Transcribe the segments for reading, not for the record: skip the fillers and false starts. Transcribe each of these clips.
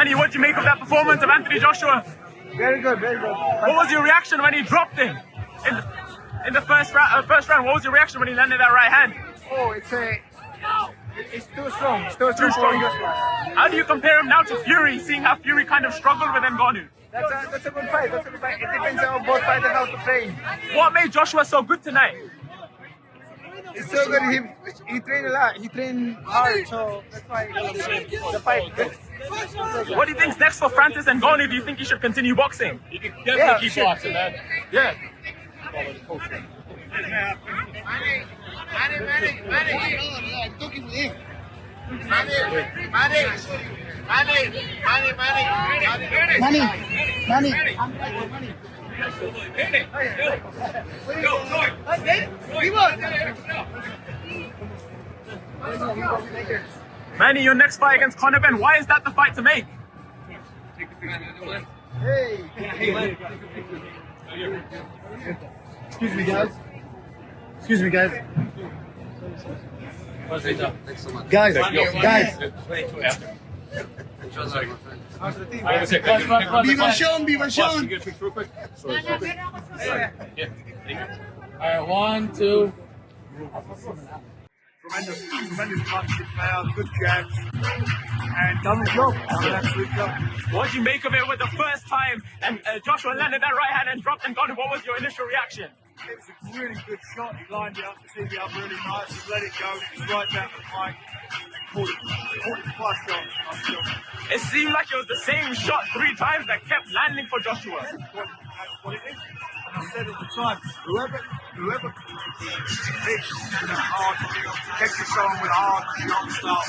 Manny, what do you make of that performance of Anthony Joshua? Very good, very good. What was your reaction when he dropped him in the first round? What was your reaction when he landed that right hand? Oh, it's too strong. It's too strong. strong. How do you compare him now to Fury, seeing how Fury kind of struggled with Ngannou? That's a good fight. That's a good fight. It depends on both fighters how to train. What made Joshua so good tonight? It's so good. He trained a lot. He trained hard, so that's why the fight good. What do you think's next for Francis Ngannou? Do you think he should continue boxing? You can definitely keep boxing, man. Yeah. Manny, your next fight against Conor Ben, why is that the fight to make? Hey. Excuse me, guys. Excuse me, guys. Guys. Viva Shawn. Alright, 1, 2. Tremendous punching power, good jabs, and done the job. Absolute job. What did you make of it with the first time and Joshua landed that right hand and dropped Ngannou? What was your initial reaction? It was a really good shot. He lined it up, teed it up really nice, he let it go, he was right down the pipe, and caught it flush on. It seemed like it was the same shot 3 times that kept landing for Joshua. That's what it is. And I said at the time, whoever hits hard, catches someone with hard shot start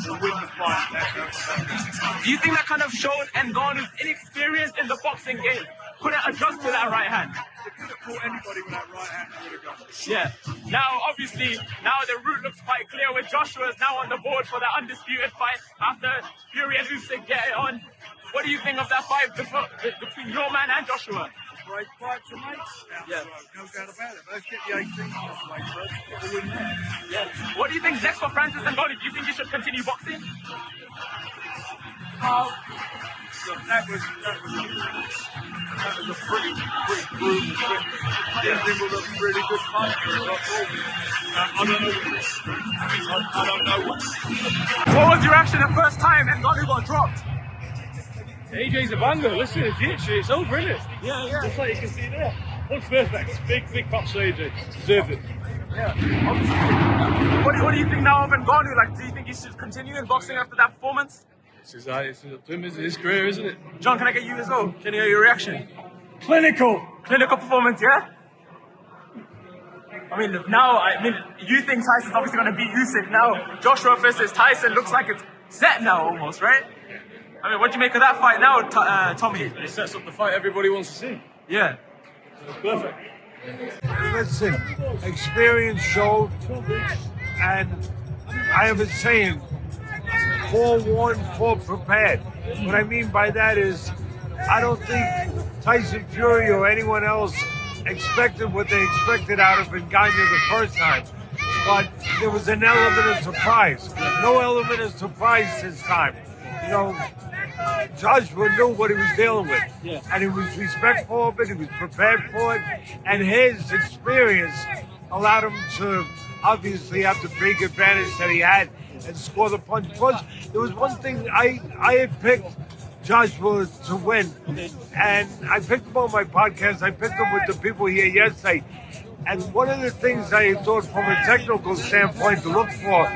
will win the fight. Do you think that kind of showed Ngannou's inexperience in the boxing game? Couldn't adjust to that right hand? They could have caught anybody with that right hand and would have gone. Yeah. Now, obviously, the route looks quite clear with Joshua's now on the board for the undisputed fight after Fury and Usyk get it on. What do you think of that fight between your man and Joshua? Great fight tonight. Yeah. No doubt about it. Let's get the 18 off the way first. Get the win there. Yeah. What do you think next for Francis Ngannou? Do you think he should continue boxing? Look, that was a pretty brutal finish. It was a really good fight. I don't know. What was your reaction the first time Ngannou got dropped? AJ's a banger. Listen, it's over, isn't it? Yeah. Just like you can see there. What's perfect? Big props to AJ. Deserved it. Yeah. What do you think now of Ngannou? Like, do you think he should continue in boxing after that performance? It's his career, isn't it? John, can I get you as well? Can I hear your reaction? Clinical Performance, yeah? I mean, you think Tyson's obviously going to beat Usyk. Now, Joshua versus Tyson looks like it's set now almost, right? I mean, what do you make of that fight now, Tommy? It sets up the fight everybody wants to see. Yeah. It's perfect. Listen, experience showed, and I have a saying, forewarned, foreprepared. What I mean by that is, I don't think Tyson Fury or anyone else expected what they expected out of Ngannou the first time. But there was an element of surprise. No element of surprise this time. You know, Joshua knew what he was dealing with. Yeah. And he was respectful of it, he was prepared for it, and his experience allowed him to obviously have the big advantage that he had and score the punch. Plus, there was one thing, I had picked Joshua to win, and I picked him on my podcast, I picked him with the people here yesterday, and one of the things I thought from a technical standpoint to look for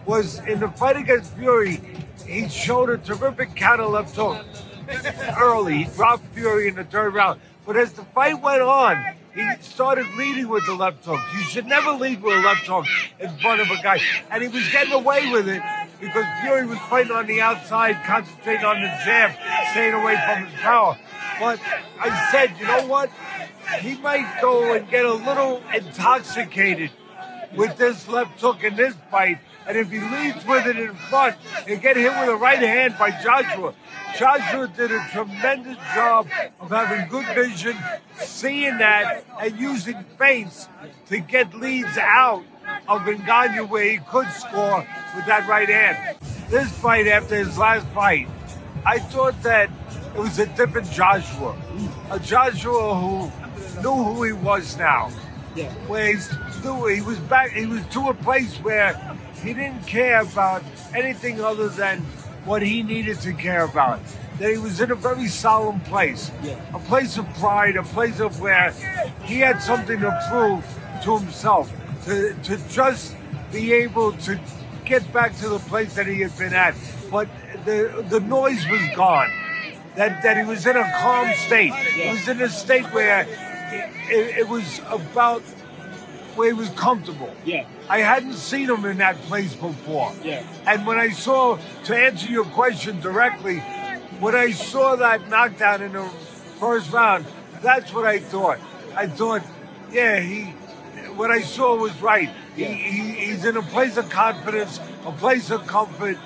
was in the fight against Fury, he showed a terrific counter left hook early. He dropped Fury in the 3rd round. But as the fight went on, he started leading with the left hook. You should never lead with a left hook in front of a guy. And he was getting away with it because Fury was fighting on the outside, concentrating on the jab, staying away from his power. But I said, you know what? He might go and get a little intoxicated with this left hook in this fight. And if he leads with it in front, he'll get hit with a right hand by Joshua. Joshua did a tremendous job of having good vision, seeing that, and using feints to get leads out of Ngannou where he could score with that right hand. This fight, after his last fight, I thought that it was a different Joshua. A Joshua who knew who he was now. Yeah. Where he was back, he was to a place where he didn't care about anything other than what he needed to care about. That he was in a very solemn place. Yeah. A place of pride, a place of where he had something to prove to himself. To just be able to get back to the place that he had been at. But the noise was gone. That he was in a calm state. He was in a state where it was about where he was comfortable. Yeah. I hadn't seen him in that place before. Yeah. And when I saw, to answer your question directly, when I saw that knockdown in the first round, that's what I thought. I thought, yeah, what I saw was right. Yeah. He's in a place of confidence, a place of comfort,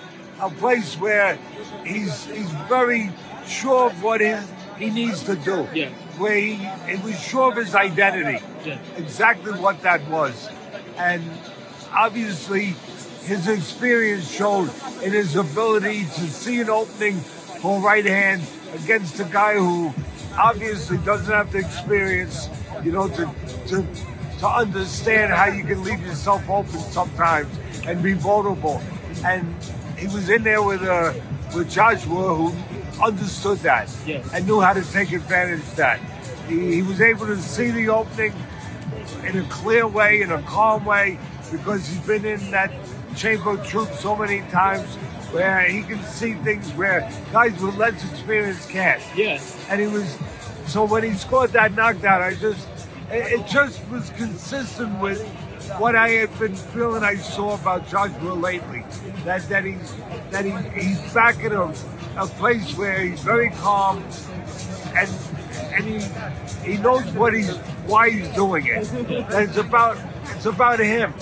a place where he's very sure of what he needs to do. Yeah. Where he was sure of his identity. Yeah. Exactly what that was. And obviously his experience showed in his ability to see an opening for a right hand against a guy who obviously doesn't have the experience, to understand how you can leave yourself open sometimes and be vulnerable. And he was in there with Joshua, who understood that and knew how to take advantage of that. He was able to see the opening in a clear way, in a calm way, because he's been in that chamber of truth so many times where he can see things where guys with less experience can't. Yeah. And so when he scored that knockdown, it just was consistent with what I had been feeling I saw about Joshua lately. That he's back in a place where he's very calm and he knows why he's doing it. That it's about him.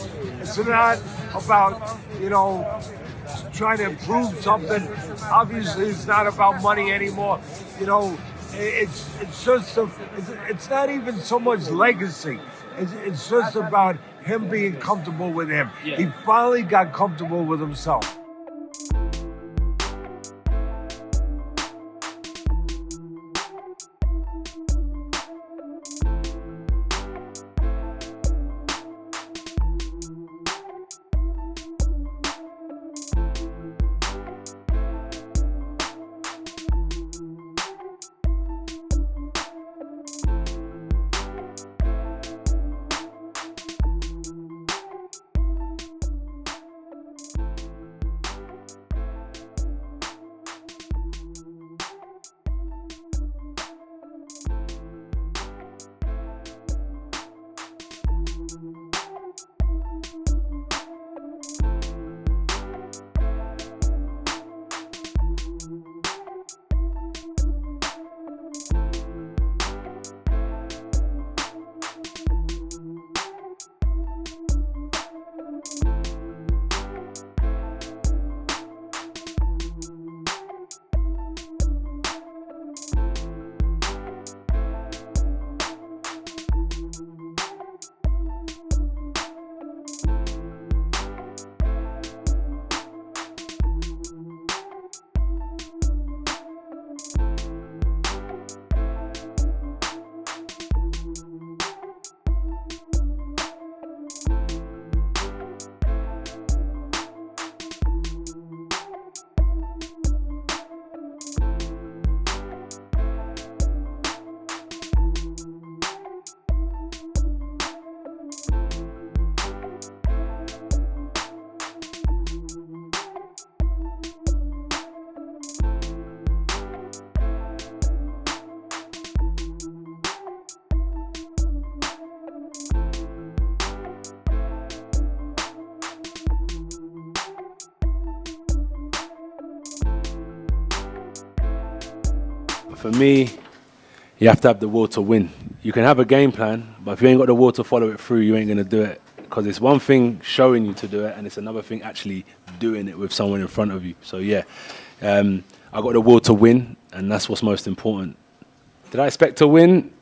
It's not about trying to prove something. Obviously, it's not about money anymore. It's not even so much legacy. It's just about him being comfortable with him. Yeah. He finally got comfortable with himself. For me, you have to have the will to win. You can have a game plan, but if you ain't got the will to follow it through, you ain't going to do it. Because it's one thing showing you to do it, and it's another thing actually doing it with someone in front of you. So yeah, I got the will to win, and that's what's most important. Did I expect to win?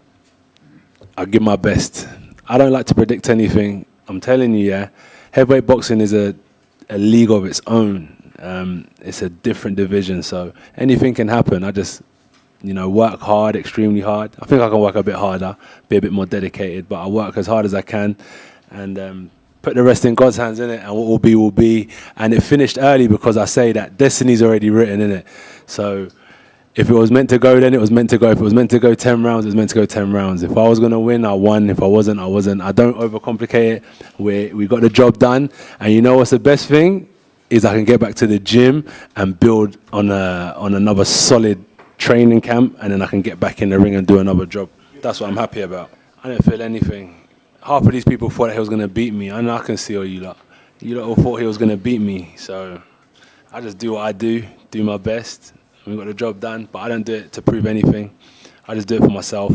I give my best. I don't like to predict anything. I'm telling you, yeah, heavyweight boxing is a league of its own. It's a different division, so anything can happen. I just, work hard, extremely hard. I think I can work a bit harder, be a bit more dedicated, but I work as hard as I can, and put the rest in God's hands, innit? And what will be, will be. And it finished early because I say that destiny's already written, innit? So if it was meant to go, then it was meant to go. If it was meant to go 10 rounds, it was meant to go 10 rounds. If I was going to win, I won. If I wasn't, I wasn't. I don't overcomplicate it. We got the job done. And you know what's the best thing? Is I can get back to the gym and build on another solid training camp, and then I can get back in the ring and do another job. That's what I'm happy about. I didn't feel anything. Half of these people thought that he was going to beat me. I know I can see all you lot. You lot all thought he was going to beat me. So I just do what I do my best. We got the job done, but I don't do it to prove anything. I just do it for myself.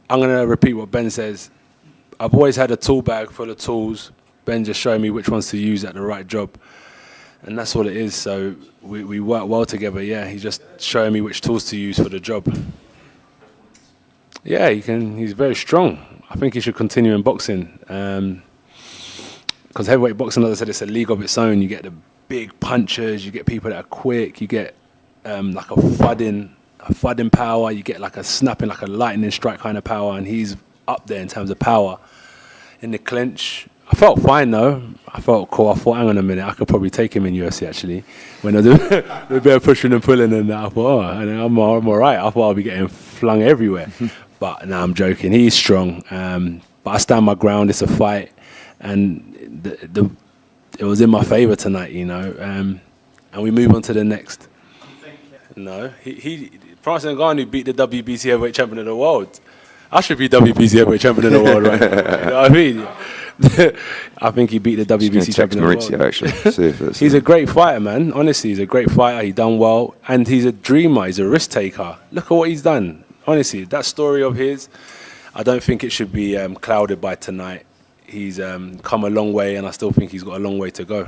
I'm going to repeat what Ben says. I've always had a tool bag full of tools. Ben just showing me which ones to use at the right job. And that's all it is. So we work well together, yeah. He's just showing me which tools to use for the job. Yeah, he's very strong. I think he should continue in boxing. Because heavyweight boxing, as I said, it's a league of its own. You get the big punchers, you get people that are quick, you get like a thudding power, you get like a snapping, like a lightning strike kind of power, and he's up there in terms of power. In the clinch, I felt fine though. I felt cool. I thought, hang on a minute, I could probably take him in UFC actually. When I do a bit of pushing and pulling, and I thought, I'm all right. I thought I'll be getting flung everywhere. But no, I'm joking. He's strong. But I stand my ground. It's a fight, and it was in my favour tonight, and we move on to the next. No, Francis Ngannou beat the WBC heavyweight champion of the world. I should be WBC heavyweight champion of the world, right? You know what I mean? I think he beat the WBC champion of the world. Actually, see if it's he's a great fighter, man. Honestly, he's a great fighter. He done well, and he's a dreamer. He's a risk taker. Look at what he's done. Honestly, that story of his, I don't think it should be clouded by tonight. He's come a long way, and I still think he's got a long way to go.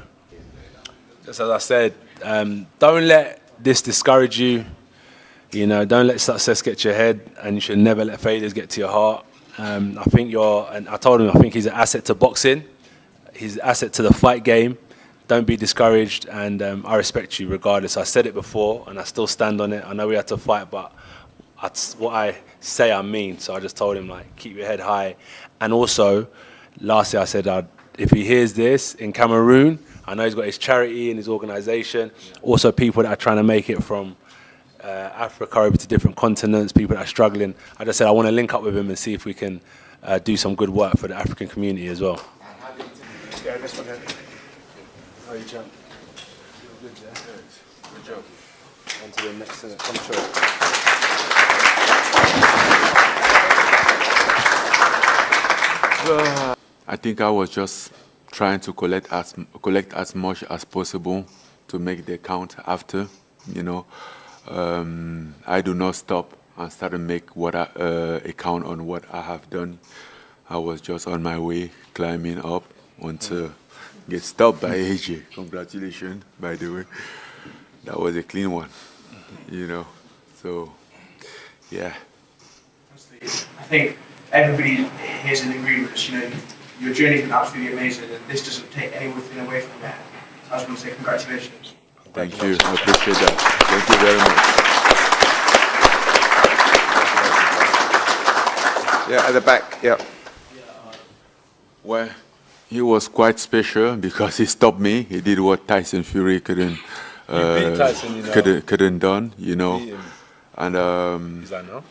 Just as I said, don't let this discourage you. Don't let success get to your head, and you should never let failures get to your heart. I think and I told him, I think he's an asset to boxing. He's an asset to the fight game. Don't be discouraged, and I respect you regardless. I said it before, and I still stand on it. I know we had to fight, but what I say, I mean. So I just told him, keep your head high. And also, lastly, I said, if he hears this in Cameroon, I know he's got his charity and his organisation. Also, people that are trying to make it from Africa over to different continents, people that are struggling. I just said I want to link up with him and see if we can do some good work for the African community as well. Yeah, this one here. How are you, champ? Good, yeah? Good job. On to the next thing. Come through. I think I was just trying to collect as much as possible to make the count after, I do not stop and start to make a count on what I have done. I was just on my way, climbing up until get stopped by AJ. Congratulations, by the way. That was a clean one, So, yeah. I think everybody here is in agreement. Your journey's been absolutely amazing, and this doesn't take anything away from that. So I just want to say congratulations. Thank you. I appreciate that. Thank you very much. yeah, at the back. Yeah. Well, he was quite special because he stopped me. He did what Tyson Fury couldn't done, And Is that no?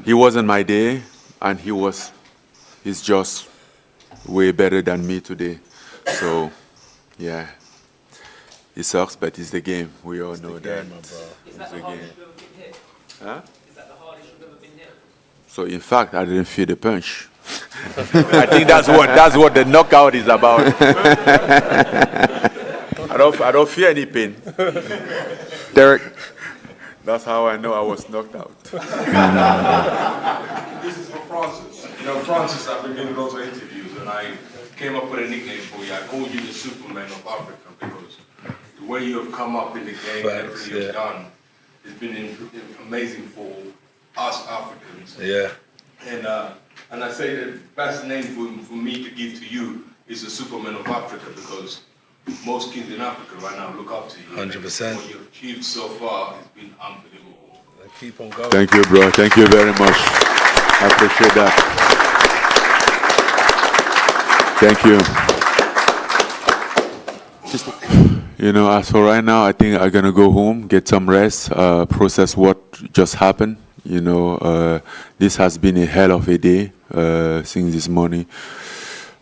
He wasn't my day, and he's just way better than me today. So, yeah. It sucks, but it's the game. We all know that. It's the game. Huh? Is that the hardest you've ever been hit? So in fact, I didn't feel the punch. I think that's what the knockout is about. I don't feel any pain. Derek. That's how I know I was knocked out. This is for Francis. Francis, I've been doing lots of interviews, and I came up with a nickname for you. I called you the Superman of Africa because the way you have come up in the game and everything you've done has been amazing for us Africans. Yeah. And I say the best name for me to give to you is the Superman of Africa because most kids in Africa right now look up to you. 100%. What you've achieved so far has been unbelievable. Keep on going. Thank you, bro. Thank you very much. I appreciate that. Thank you. You know, as for right now, I think I'm gonna go home, get some rest, process what just happened. You know, this has been a hell of a day since this morning.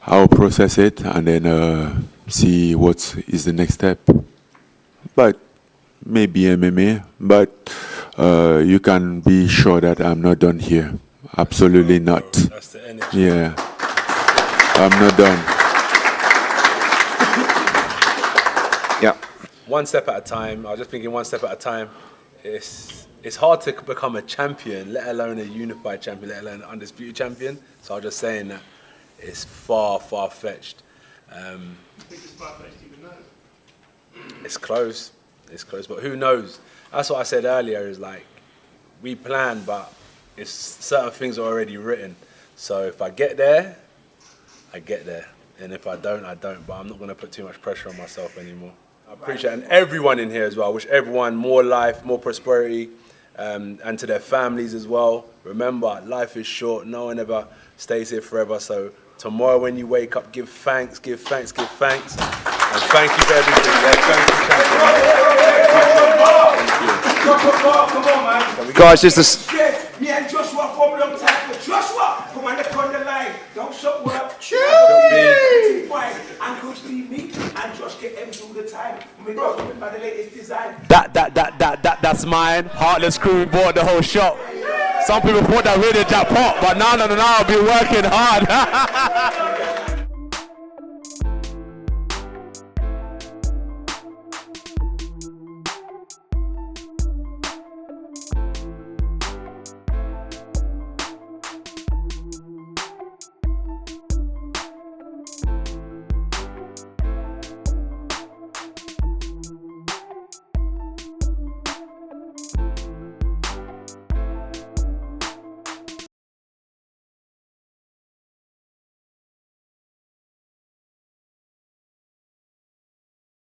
I'll process it and then see what is the next step. But maybe MMA, but you can be sure that I'm not done here. Absolutely not. That's the energy. Yeah, I'm not done. Yeah. One step at a time. I was just thinking one step at a time. It's hard to become a champion, let alone a unified champion, let alone an undisputed champion. So I was just saying that it's far, far fetched. It's close. It's close, but who knows? That's what I said earlier. Is like we plan, but it's certain things are already written. So if I get there, I get there, and if I don't, I don't. But I'm not going to put too much pressure on myself anymore. I appreciate it. And everyone in here as well. I wish everyone more life, more prosperity, and to their families as well. Remember, life is short. No one ever stays here forever. So tomorrow when you wake up, give thanks, give thanks, give thanks. And thank you for everything. Yeah, thank you, Come on, man. Guys, just Yes, me and Joshua for a long time. Joshua, come on the line. Don't shut work. And Coach Steve, me and Josh get them all the time. We got them by the latest design. That's mine. Heartless crew bought the whole shop. Some people thought that we did jackpot, but no, I've been working hard.